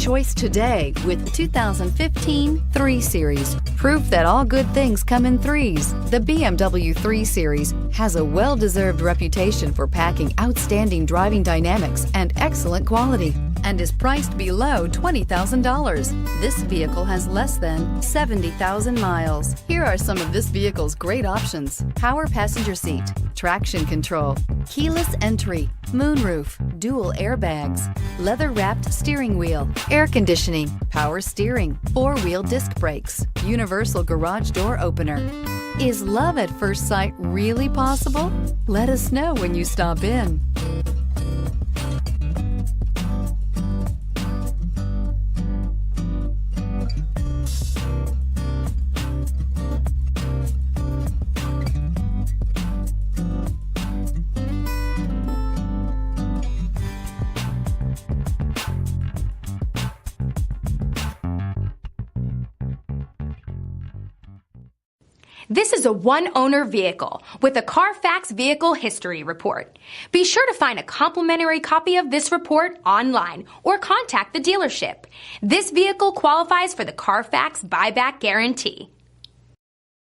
choice today with the 2015 3 Series. Proof that all good things come in threes. The BMW 3 Series has a well-deserved reputation for packing outstanding driving dynamics and excellent quality, and is priced below $20,000. This vehicle has less than 70,000 miles. Here are some of this vehicle's great options: power passenger seat, traction control, keyless entry, moonroof, dual airbags, leather-wrapped steering wheel, air conditioning, power steering, 4-wheel disc brakes, universal garage door opener. Is love at first sight really possible? Let us know when you stop in. This is a one-owner vehicle with a Carfax Vehicle History Report. Be sure to find a complimentary copy of this report online or contact the dealership. This vehicle qualifies for the Carfax Buyback Guarantee.